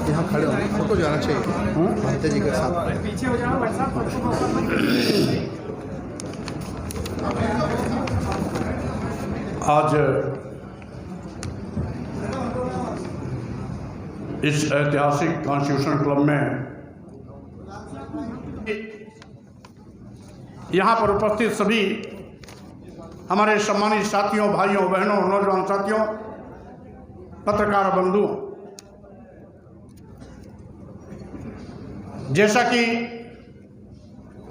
यहाँ खड़े होंगे, फोटो जाना चाहिए महंत जी के साथ। पीछे हो जाओ भाई साहब। आज इस ऐतिहासिक कॉन्स्टिट्यूशन क्लब में यहाँ पर उपस्थित सभी हमारे सम्मानित साथियों, भाइयों, बहनों, नौजवान साथियों, पत्रकार बंधुओं, जैसा कि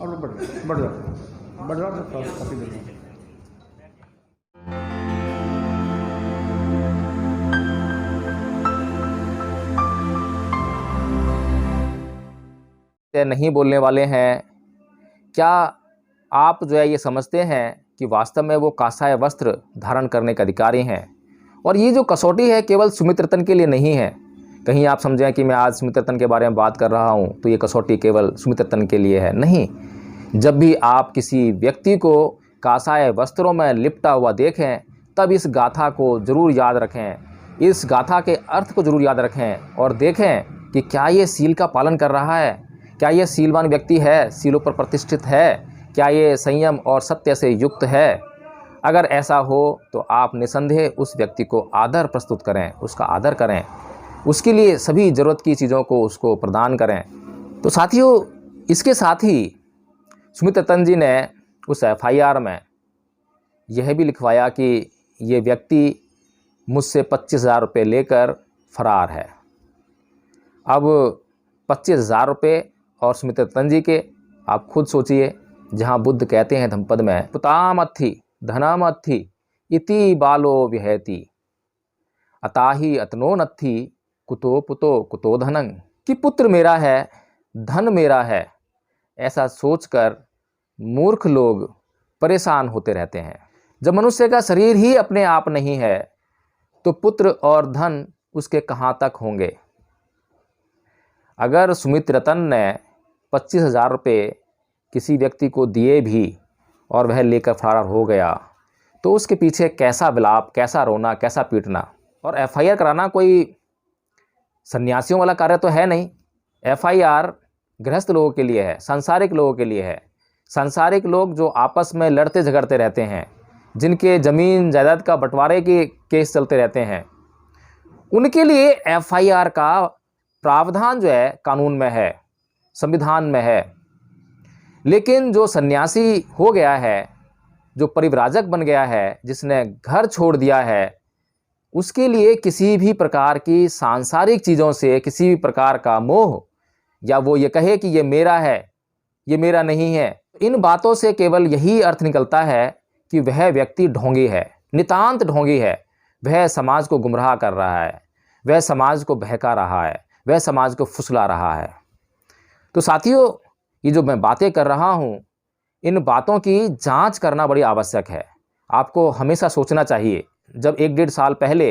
और बढ़ जाओ काफी देर नहीं बोलने वाले हैं। क्या आप जो है ये समझते हैं कि वास्तव में वो कासाय वस्त्र धारण करने के अधिकारी हैं? और ये जो कसौटी है केवल सुमित रतन के लिए नहीं है। कहीं आप समझें कि मैं आज सुमित रतन के बारे में बात कर रहा हूँ तो ये कसौटी केवल सुमित रतन के लिए है, नहीं। जब भी आप किसी व्यक्ति को कासाय वस्त्रों में लिपटा हुआ देखें तब इस गाथा को ज़रूर याद रखें, इस गाथा के अर्थ को ज़रूर याद रखें और देखें कि क्या ये सील का पालन कर रहा है, क्या ये सीलवान व्यक्ति है, सीलों पर प्रतिष्ठित है, क्या ये संयम और सत्य से युक्त है। अगर ऐसा हो तो आप निसंदेह उस व्यक्ति को आदर प्रस्तुत करें, उसका आदर करें, उसके लिए सभी ज़रूरत की चीज़ों को उसको प्रदान करें। तो साथियों, इसके साथ ही सुमित रतन जी ने उस FIR में यह भी लिखवाया कि ये व्यक्ति मुझसे 25,000 रुपये लेकर फरार है। अब 25,000 रुपये और सुमित रतन जी के, आप खुद सोचिए। जहाँ बुद्ध कहते हैं धम्मपद में, पुतामत्थि धनमत्थि इति बालो विहति अताहि अतनो नत्थि कुतो पुतो कुतो धनं, कि पुत्र मेरा है, धन मेरा है। ऐसा सोचकर मूर्ख लोग परेशान होते रहते हैं। जब मनुष्य का शरीर ही अपने आप नहीं है तो पुत्र और धन उसके कहाँ तक होंगे। अगर सुमित रतन ने 25,000 रुपये किसी व्यक्ति को दिए भी और वह लेकर फरार हो गया तो उसके पीछे कैसा विलाप, कैसा रोना, कैसा पीटना। और FIR कराना कोई सन्यासियों वाला कार्य तो है नहीं। FIR गृहस्थ लोगों के लिए है, सांसारिक लोगों के लिए है। सांसारिक लोग जो आपस में लड़ते झगड़ते रहते हैं, जिनके ज़मीन जायदाद का बंटवारे के केस चलते रहते हैं, उनके लिए FIR का प्रावधान जो है कानून में है, संविधान में है। लेकिन जो सन्यासी हो गया है, जो परिव्राजक बन गया है, जिसने घर छोड़ दिया है, उसके लिए किसी भी प्रकार की सांसारिक चीज़ों से किसी भी प्रकार का मोह, या वो ये कहे कि ये मेरा है, ये मेरा नहीं है, इन बातों से केवल यही अर्थ निकलता है कि वह व्यक्ति ढोंगी है, नितांत ढोंगी है। वह समाज को गुमराह कर रहा है, वह समाज को बहका रहा है, वह समाज को फुसला रहा है। तो साथियों, ये जो मैं बातें कर रहा हूँ, इन बातों की जांच करना बड़ी आवश्यक है। आपको हमेशा सोचना चाहिए। जब 1-1.5 साल पहले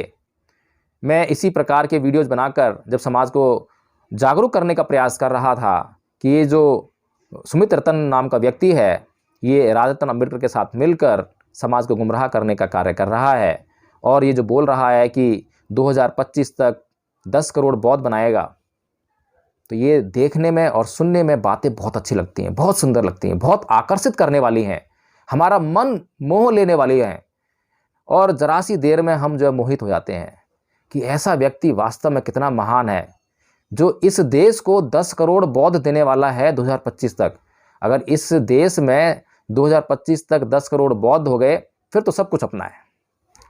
मैं इसी प्रकार के वीडियोज़ बनाकर जब समाज को जागरूक करने का प्रयास कर रहा था कि ये जो सुमित रतन नाम का व्यक्ति है, ये राजा रतन अम्बेडकर के साथ मिलकर समाज को गुमराह करने का कार्य कर रहा है, और ये जो बोल रहा है कि 2025 तक 10 करोड़ बौद्ध बनाएगा, तो ये देखने में और सुनने में बातें बहुत अच्छी लगती हैं, बहुत सुंदर लगती हैं, बहुत आकर्षित करने वाली हैं, हमारा मन मोह लेने वाली हैं। और ज़रा सी देर में हम जो मोहित हो जाते हैं कि ऐसा व्यक्ति वास्तव में कितना महान है, जो इस देश को 10 करोड़ बौद्ध देने वाला है 2025 तक। अगर इस देश में 2025 तक 10 करोड़ बौद्ध हो गए फिर तो सब कुछ अपना है।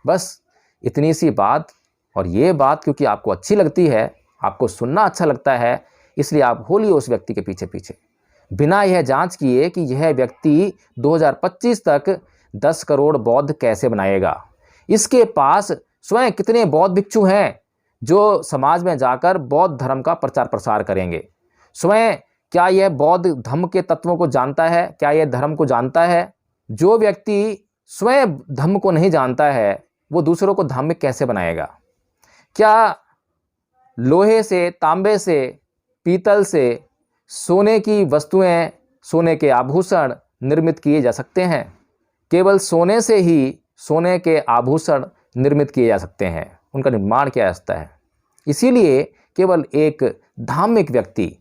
बस इतनी सी बात, और ये बात क्योंकि आपको अच्छी लगती है, आपको सुनना अच्छा लगता है, इसलिए आप बोलिए उस व्यक्ति के पीछे पीछे, बिना यह जांच किए कि यह व्यक्ति 2025 तक 10 करोड़ बौद्ध कैसे बनाएगा। इसके पास स्वयं कितने बौद्ध भिक्षु हैं जो समाज में जाकर बौद्ध धर्म का प्रचार प्रसार करेंगे। स्वयं क्या यह बौद्ध धर्म के तत्वों को जानता है, क्या यह धर्म को जानता है? जो व्यक्ति स्वयं धर्म को नहीं जानता है वो दूसरों को धार्मिक कैसे बनाएगा? क्या लोहे से, तांबे से, पीतल से सोने की वस्तुएं, सोने के आभूषण निर्मित किए जा सकते हैं? केवल सोने से ही सोने के आभूषण निर्मित किए जा सकते हैं। उनका निर्माण किया जा सकता है। इसीलिए केवल एक धार्मिक व्यक्ति,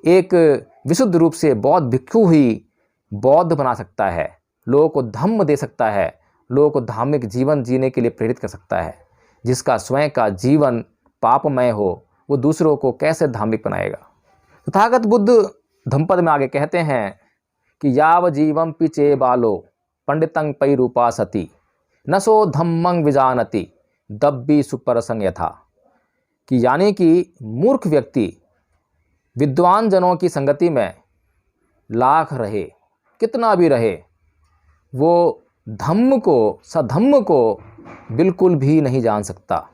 एक विशुद्ध रूप से बौद्ध भिक्षु ही बौद्ध बना सकता है, लोगों को धम्म दे सकता है, लोगों को धार्मिक जीवन जीने के लिए प्रेरित कर सकता है। जिसका स्वयं का जीवन पापमय हो, वो दूसरों को कैसे धार्मिक बनाएगा। तथागत बुद्ध धम्मपद में आगे कहते हैं कि याव जीवम पिचे बालो पंडितं पैरूपा सती नसो धम्मं विजानति दब्बी सुपरसंग यथा। कि यानी कि मूर्ख व्यक्ति विद्वान जनों की संगति में लाख रहे, कितना भी रहे, वो धम्म को, सधम्म को बिल्कुल भी नहीं जान सकता।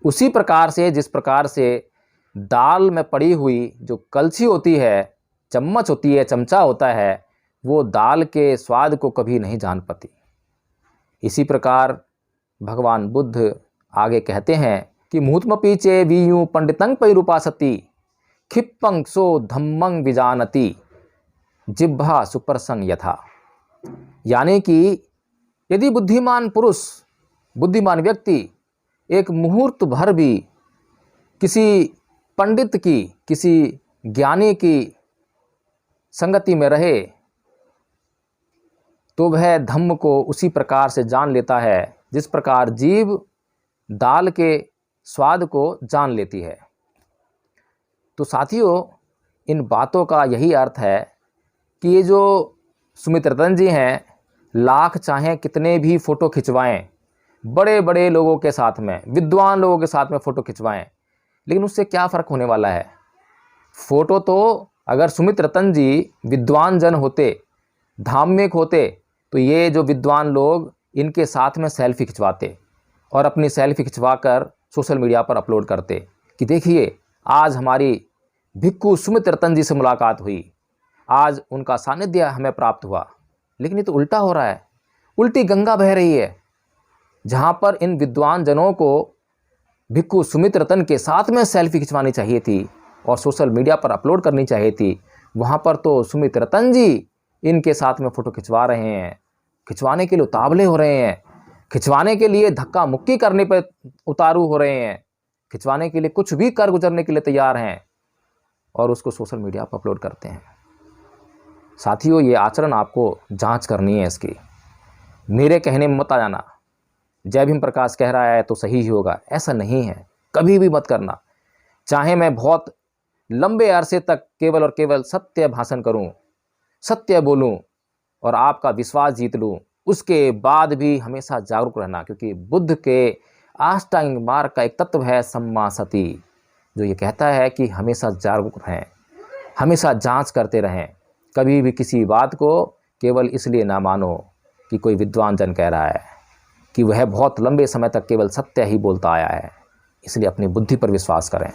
उसी प्रकार से जिस प्रकार से दाल में पड़ी हुई जो कलछी होती है, चम्मच होती है, चमचा होता है, वो दाल के स्वाद को कभी नहीं जान पाती। इसी प्रकार भगवान बुद्ध आगे कहते हैं कि मुहूर्तमपि चे वीयु पंडितं पैरूपासति क्षिप्पं सो धम्मं विजानति जिह्वा सुपरसंग यथा। यानी कि यदि बुद्धिमान पुरुष, बुद्धिमान व्यक्ति एक मुहूर्त भर भी किसी पंडित की, किसी ज्ञानी की संगति में रहे, तो वह धम्म को उसी प्रकार से जान लेता है जिस प्रकार जीव दाल के स्वाद को जान लेती है। तो साथियों, इन बातों का यही अर्थ है कि ये जो सुमित रतन जी हैं, लाख चाहें कितने भी फ़ोटो खिंचवाएं, बड़े बड़े लोगों के साथ में, विद्वान लोगों के साथ में फ़ोटो खिंचवाएं, लेकिन उससे क्या फ़र्क होने वाला है। फ़ोटो तो अगर सुमित रतन जी विद्वान जन होते, धार्मिक होते, तो ये जो विद्वान लोग इनके साथ में सेल्फी खिंचवाते और अपनी सेल्फी खिंचवाकर सोशल मीडिया पर अपलोड करते कि देखिए आज हमारी भिक्खु सुमित रतन जी से मुलाकात हुई, आज उनका सानिध्य हमें प्राप्त हुआ। लेकिन ये तो उल्टा हो रहा है, उल्टी गंगा बह रही है। जहाँ पर इन विद्वान जनों को भिक्खु सुमित रतन के साथ में सेल्फी खिंचवानी चाहिए थी और सोशल मीडिया पर अपलोड करनी चाहिए थी, वहाँ पर तो सुमित रतन जी इनके साथ में फ़ोटो खिंचवा रहे हैं, खिंचवाने के लिए उतावले हो रहे हैं, खिंचवाने के लिए धक्का मुक्की करने पर उतारू हो रहे हैं, खिंचवाने के लिए कुछ भी कर गुजरने के लिए तैयार हैं और उसको सोशल मीडिया पर अपलोड करते हैं। साथियों, ये आचरण आपको जांच करनी है इसकी। मेरे कहने में मत आ जाना, जय भीम प्रकाश कह रहा है तो सही ही होगा, ऐसा नहीं है, कभी भी मत करना। चाहे मैं बहुत लंबे अरसे तक केवल और केवल सत्य भाषण करूं, सत्य बोलूं और आपका विश्वास जीत लूं, उसके बाद भी हमेशा जागरूक रहना, क्योंकि बुद्ध के अष्टांगिक मार्ग का एक तत्व है सम्मा सति, जो ये कहता है कि हमेशा जागरूक रहें, हमेशा जांच करते रहें। कभी भी किसी बात को केवल इसलिए ना मानो कि कोई विद्वान जन कह रहा है, कि वह बहुत लंबे समय तक केवल सत्य ही बोलता आया है, इसलिए अपनी बुद्धि पर विश्वास करें।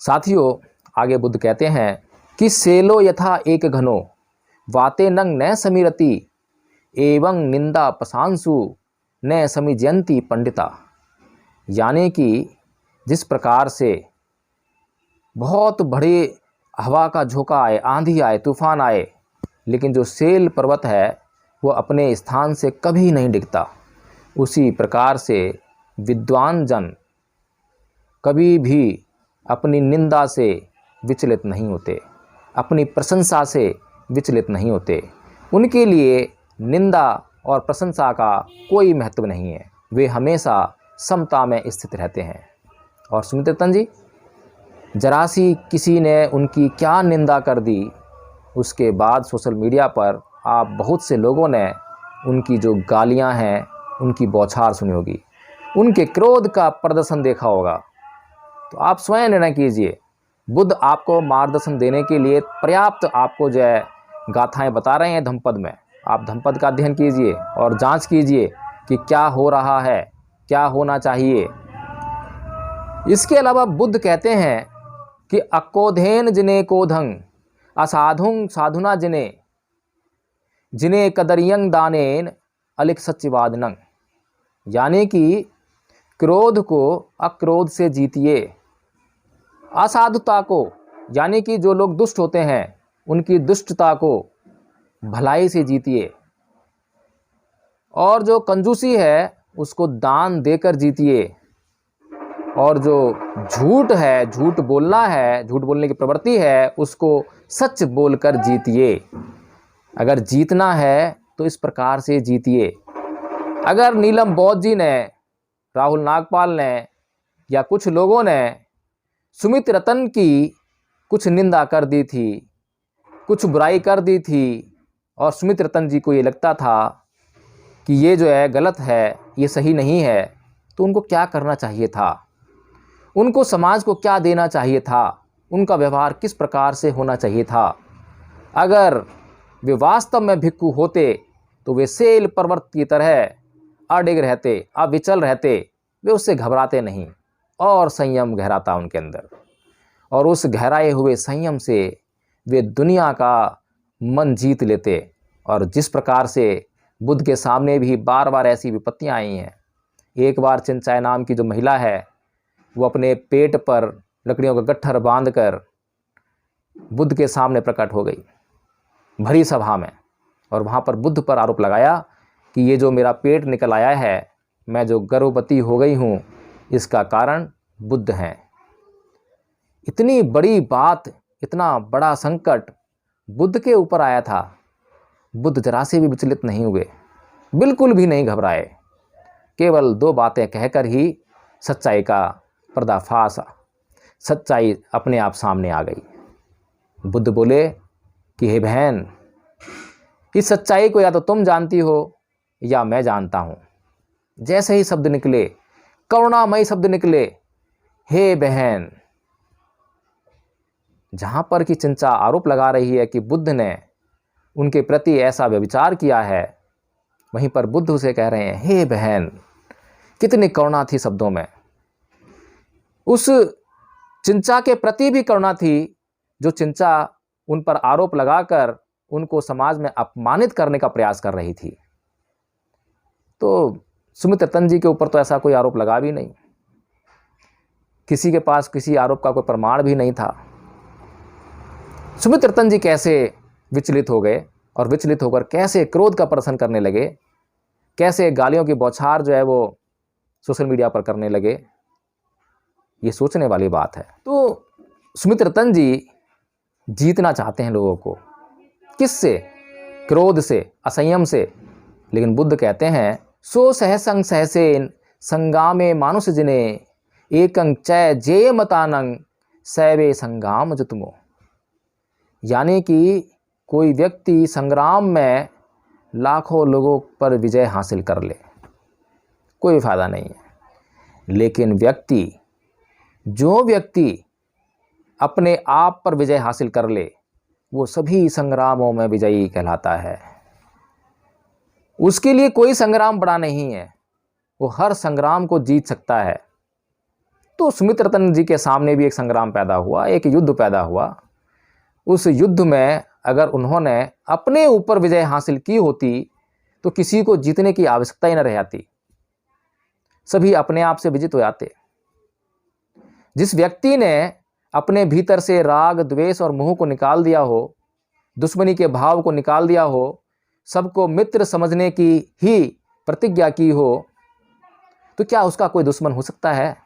साथियों, आगे बुद्ध कहते हैं कि सेलो यथा एक घनो वाते नंग न समीरति एवं निंदा प्रशांसु न समिजयंती पंडिता। यानी कि जिस प्रकार से बहुत बड़े हवा का झोंका आए, आंधी आए, तूफान आए, लेकिन जो सेल पर्वत है वो अपने स्थान से कभी नहीं डिगता, उसी प्रकार से विद्वान जन कभी भी अपनी निंदा से विचलित नहीं होते, अपनी प्रशंसा से विचलित नहीं होते। उनके लिए निंदा और प्रशंसा का कोई महत्व नहीं है, वे हमेशा समता में स्थित रहते हैं। और सुमित रतन जी, जरा सी किसी ने उनकी क्या निंदा कर दी, उसके बाद सोशल मीडिया पर आप बहुत से लोगों ने उनकी जो गालियां हैं, उनकी बौछार सुनी होगी, उनके क्रोध का प्रदर्शन देखा होगा। तो आप स्वयं निर्णय कीजिए। बुद्ध आपको मार्गदर्शन देने के लिए पर्याप्त आपको जो है गाथाएँ बता रहे हैं धम्मपद में। आप धम्मपद का अध्ययन कीजिए और जांच कीजिए कि क्या हो रहा है, क्या होना चाहिए। इसके अलावा बुद्ध कहते हैं कि अक्कोधेन जिने कोधंग असाधुंग साधुना जिने जिने कदरियंग दानेन अलिक सच्चिवादनंग। यानी कि क्रोध को अक्रोध से जीतिए, असाधुता को, यानी कि जो लोग दुष्ट होते हैं उनकी दुष्टता को भलाई से जीतिए, और जो कंजूसी है उसको दान देकर जीतिए। और जो झूठ है, झूठ बोलना है, झूठ बोलने की प्रवृत्ति है, उसको सच बोलकर जीतिए। अगर जीतना है तो इस प्रकार से जीतिए। अगर नीलम बौद्ध जी ने, राहुल नागपाल ने या कुछ लोगों ने सुमित रतन की कुछ निंदा कर दी थी, कुछ बुराई कर दी थी, और सुमित रतन जी को ये लगता था कि ये जो है गलत है, ये सही नहीं है, तो उनको क्या करना चाहिए था? उनको समाज को क्या देना चाहिए था? उनका व्यवहार किस प्रकार से होना चाहिए था? अगर वे वास्तव में भिक्खु होते तो वे सेल पर्वत की तरह अडिग रहते, अविचल रहते। वे उससे घबराते नहीं और संयम गहराता उनके अंदर, और उस गहराए हुए संयम से वे दुनिया का मन जीत लेते। और जिस प्रकार से बुद्ध के सामने भी बार बार ऐसी विपत्तियां आई हैं। एक बार चिंचाय नाम की जो महिला है, वो अपने पेट पर लकड़ियों का गट्ठर बांधकर बुद्ध के सामने प्रकट हो गई भरी सभा में, और वहाँ पर बुद्ध पर आरोप लगाया कि ये जो मेरा पेट निकल आया है, मैं जो गर्भवती हो गई हूँ, इसका कारण बुद्ध हैं। इतनी बड़ी बात, इतना बड़ा संकट बुद्ध के ऊपर आया था। बुद्ध जरा से भी विचलित नहीं हुए, बिल्कुल भी नहीं घबराए। केवल 2 बातें कहकर ही सच्चाई का पर्दाफाश, सच्चाई अपने आप सामने आ गई। बुद्ध बोले कि हे बहन, इस सच्चाई को या तो तुम जानती हो या मैं जानता हूँ। जैसे ही शब्द निकले, करुणामयी शब्द निकले, हे बहन, जहाँ पर कि चिंचा आरोप लगा रही है कि बुद्ध ने उनके प्रति ऐसा व्यभिचार किया है, वहीं पर बुद्ध उसे कह रहे हैं हे बहन। कितनी करुणा थी शब्दों में। उस चिंचा के प्रति भी करुणा थी, जो चिंचा उन पर आरोप लगाकर उनको समाज में अपमानित करने का प्रयास कर रही थी। तो सुमित रतन जी के ऊपर तो ऐसा कोई आरोप लगा भी नहीं, किसी के पास किसी आरोप का कोई प्रमाण भी नहीं था। सुमित रतन जी कैसे विचलित हो गए, और विचलित होकर कैसे क्रोध का प्रदर्शन करने लगे, कैसे गालियों की बौछार जो है वो सोशल मीडिया पर करने लगे, ये सोचने वाली बात है। तो सुमित रतन जी जीतना चाहते हैं लोगों को, किससे? क्रोध से, असंयम से। लेकिन बुद्ध कहते हैं सो सहसंग सहसेन संगामे मानुष जिने एकं चय जेय मतानंग सैवे संगाम जुतमो। यानी कि कोई व्यक्ति संग्राम में लाखों लोगों पर विजय हासिल कर ले, कोई फायदा नहीं है। लेकिन जो व्यक्ति अपने आप पर विजय हासिल कर ले, वो सभी संग्रामों में विजयी कहलाता है। उसके लिए कोई संग्राम बड़ा नहीं है, वो हर संग्राम को जीत सकता है। तो सुमित रतन जी के सामने भी एक संग्राम पैदा हुआ, एक युद्ध पैदा हुआ। उस युद्ध में अगर उन्होंने अपने ऊपर विजय हासिल की होती तो किसी को जीतने की आवश्यकता ही न रह जाती, सभी अपने आप से विजित हो जाते। जिस व्यक्ति ने अपने भीतर से राग, द्वेष और मोह को निकाल दिया हो, दुश्मनी के भाव को निकाल दिया हो, सबको मित्र समझने की ही प्रतिज्ञा की हो, तो क्या उसका कोई दुश्मन हो सकता है?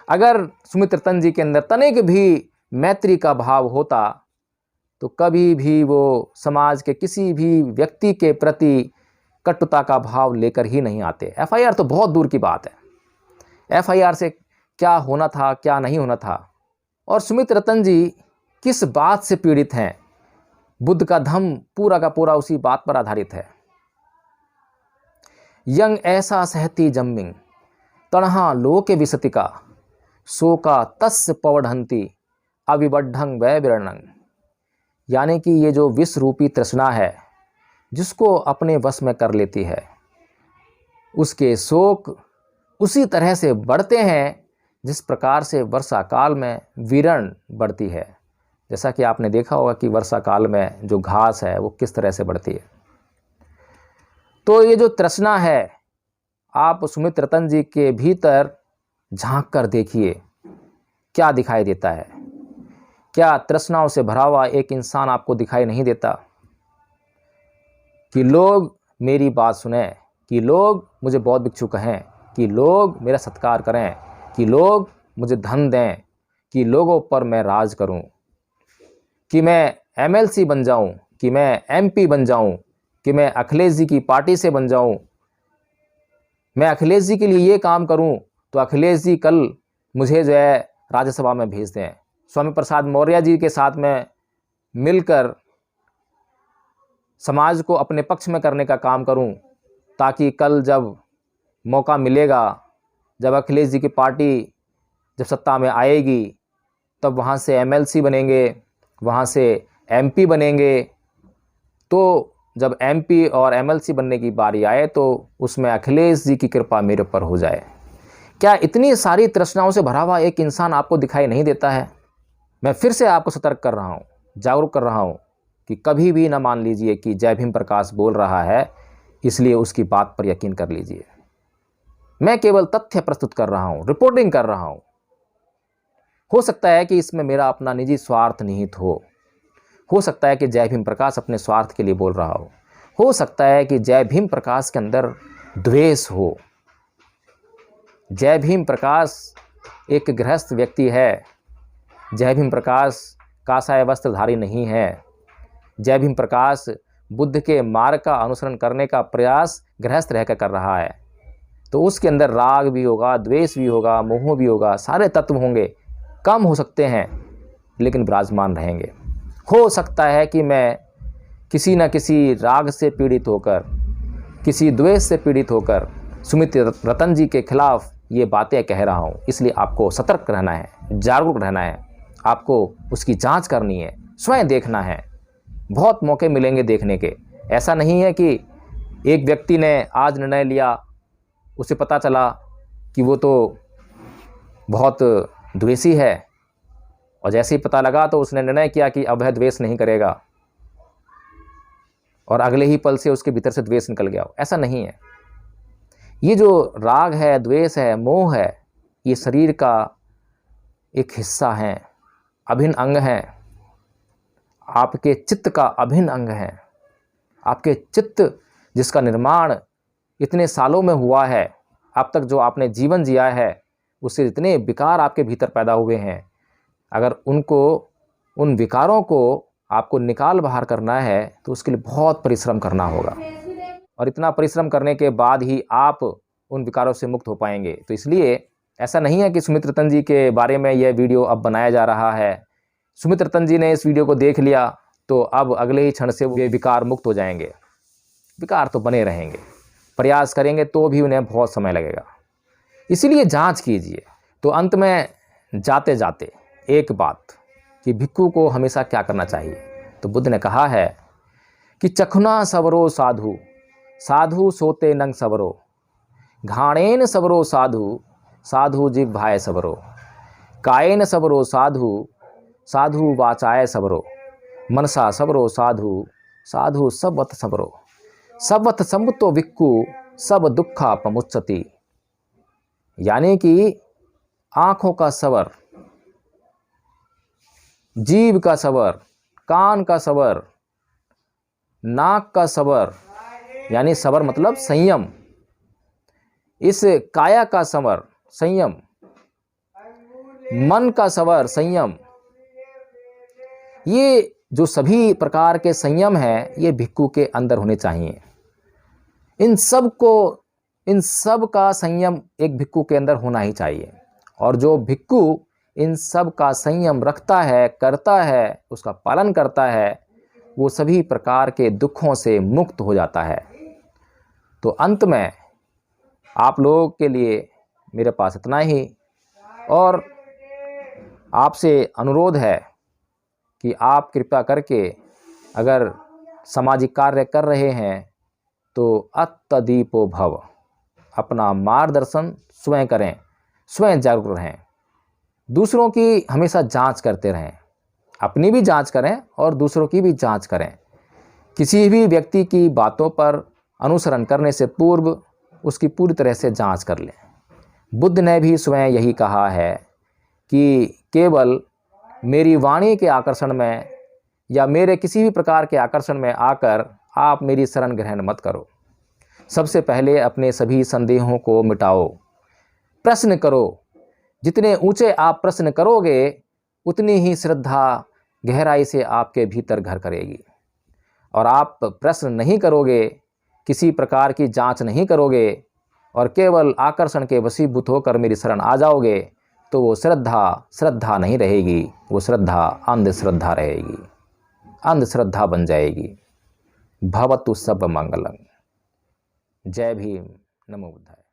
अगर सुमित रतन जी के अंदर तनिक भी मैत्री का भाव होता तो कभी भी वो समाज के किसी भी व्यक्ति के प्रति कटुता का भाव लेकर ही नहीं आते। एफआईआर तो बहुत दूर की बात है। एफआईआर से क्या होना था, क्या नहीं होना था। और सुमित रतन जी किस बात से पीड़ित हैं? बुद्ध का धम्म पूरा का पूरा उसी बात पर आधारित है। यंग ऐसा सहती जम्मिंग तणहा लोके विसतिका शोका तस्य पवढ़ंती अविबड्ढंग वै विरणंग। यानी कि ये जो विष रूपी तृष्णा है, जिसको अपने वश में कर लेती है, उसके शोक उसी तरह से बढ़ते हैं जिस प्रकार से वर्षा काल में विरण बढ़ती है। जैसा कि आपने देखा होगा कि वर्षा काल में जो घास है वो किस तरह से बढ़ती है। तो ये जो तृष्णा है, आप सुमित रतन जी के भीतर झांक कर देखिए क्या दिखाई देता है। क्या तृष्णाओं से भरा हुआ एक इंसान आपको दिखाई नहीं देता? कि लोग मेरी बात सुने, कि लोग मुझे बौद्ध भिक्षु कहें, कि लोग मेरा सत्कार करें, कि लोग मुझे धन दें, कि लोगों पर मैं राज करूं, कि मैं MLC बन जाऊं, कि मैं MP बन जाऊं, कि मैं अखिलेश जी की पार्टी से बन जाऊं, मैं अखिलेश जी के लिए ये काम करूं तो अखिलेश जी कल मुझे जो है राज्यसभा में भेज दें। स्वामी प्रसाद मौर्य जी के साथ में मिलकर समाज को अपने पक्ष में करने का काम करूं, ताकि कल जब मौका मिलेगा, जब अखिलेश जी की पार्टी जब सत्ता में आएगी, तब वहाँ से MLC बनेंगे, वहाँ से MP बनेंगे। तो जब MP और MLC बनने की बारी आए तो उसमें अखिलेश जी की कृपा मेरे ऊपर हो जाए। क्या इतनी सारी तृष्णाओं से भरा हुआ एक इंसान आपको दिखाई नहीं देता है? मैं फिर से आपको सतर्क कर रहा हूँ, जागरूक कर रहा हूँ कि कभी भी ना मान लीजिए कि जय भीम प्रकाश बोल रहा है इसलिए उसकी बात पर यकीन कर लीजिए। मैं केवल तथ्य प्रस्तुत कर रहा हूँ, रिपोर्टिंग कर रहा हूँ। हो सकता है कि इसमें मेरा अपना निजी स्वार्थ निहित हो सकता है कि जय भीम प्रकाश अपने स्वार्थ के लिए बोल रहा हो सकता है कि जय भीम प्रकाश के अंदर द्वेष हो। जय भीम प्रकाश एक गृहस्थ व्यक्ति है। जय भीम प्रकाश काषाय वस्त्रधारी नहीं है। जय भीम प्रकाश बुद्ध के मार्ग का अनुसरण करने का प्रयास गृहस्थ रहकर कर रहा है। तो उसके अंदर राग भी होगा, द्वेष भी होगा, मोह भी होगा, सारे तत्व होंगे। कम हो सकते हैं लेकिन विराजमान रहेंगे। हो सकता है कि मैं किसी न किसी राग से पीड़ित होकर, किसी द्वेष से पीड़ित होकर सुमित रतन जी के खिलाफ ये बातें कह रहा हूँ। इसलिए आपको सतर्क रहना है, जागरूक रहना है, आपको उसकी जांच करनी है, स्वयं देखना है। बहुत मौके मिलेंगे देखने के। ऐसा नहीं है कि एक व्यक्ति ने आज निर्णय लिया, उसे पता चला कि वो तो बहुत द्वेषी है, और जैसे ही पता लगा तो उसने निर्णय किया कि अब वह द्वेष नहीं करेगा, और अगले ही पल से उसके भीतर से द्वेष निकल गया। ऐसा नहीं है। ये जो राग है, द्वेष है, मोह है, ये शरीर का एक हिस्सा है, अभिन्न अंग है, आपके चित्त का अभिन्न अंग है। आपके चित्त जिसका निर्माण इतने सालों में हुआ है, अब तक जो आपने जीवन जिया है, उससे जितने विकार आपके भीतर पैदा हुए हैं, अगर उन विकारों को आपको निकाल बाहर करना है तो उसके लिए बहुत परिश्रम करना होगा, और इतना परिश्रम करने के बाद ही आप उन विकारों से मुक्त हो पाएंगे। तो इसलिए ऐसा नहीं है कि सुमित रतन जी के बारे में यह वीडियो अब बनाया जा रहा है। सुमित रतन जी ने इस वीडियो को देख लिया तो अब अगले ही क्षण से वे विकार मुक्त हो जाएंगे। विकार तो बने रहेंगे, प्रयास करेंगे तो भी उन्हें बहुत समय लगेगा। इसीलिए जांच कीजिए। तो अंत में जाते जाते एक बात कि भिक्खु को हमेशा क्या करना चाहिए। तो बुद्ध ने कहा है कि चखुना सबरो साधु, साधु सोते नंग सबरो, घाणेन सबरो साधु, साधु जिग भाय सबरो, कायेन सबरो साधु, साधु वाचाय सबरो, मनसा सबरो साधु, साधु सबवत सबरो, सबवत सम्मुतो भिक्खु सब दुखा पमुच्चति। यानी कि आँखों का सबर, जीभ का सबर, कान का सबर, नाक का सबर, यानी सबर मतलब संयम, इस काया का सबर संयम, मन का सबर संयम, ये जो सभी प्रकार के संयम हैं ये भिक्खु के अंदर होने चाहिए। इन सब का संयम एक भिक्खु के अंदर होना ही चाहिए। और जो भिक्खु इन सब का संयम रखता है, करता है, उसका पालन करता है, वो सभी प्रकार के दुखों से मुक्त हो जाता है। तो अंत में आप लोगों के लिए मेरे पास इतना ही, और आपसे अनुरोध है कि आप कृपया करके अगर सामाजिक कार्य कर रहे हैं तो अत्तदीपो भव, अपना मार्गदर्शन स्वयं करें, स्वयं जागरूक रहें, दूसरों की हमेशा जांच करते रहें, अपनी भी जांच करें और दूसरों की भी जांच करें। किसी भी व्यक्ति की बातों पर अनुसरण करने से पूर्व उसकी पूरी तरह से जांच कर लें। बुद्ध ने भी स्वयं यही कहा है कि केवल मेरी वाणी के आकर्षण में या मेरे किसी भी प्रकार के आकर्षण में आकर आप मेरी शरण ग्रहण मत करो। सबसे पहले अपने सभी संदेहों को मिटाओ, प्रश्न करो जितने ऊंचे आप प्रश्न करोगे उतनी ही श्रद्धा गहराई से आपके भीतर घर करेगी। और आप प्रश्न नहीं करोगे, किसी प्रकार की जांच नहीं करोगे और केवल आकर्षण के वशीभूत होकर मेरी शरण आ जाओगे, तो वो श्रद्धा नहीं रहेगी, वो श्रद्धा अंधश्रद्धा रहेगी, अंधश्रद्धा बन जाएगी। भवतु सब मंगलम। जय भीम, नमो बुद्धाय।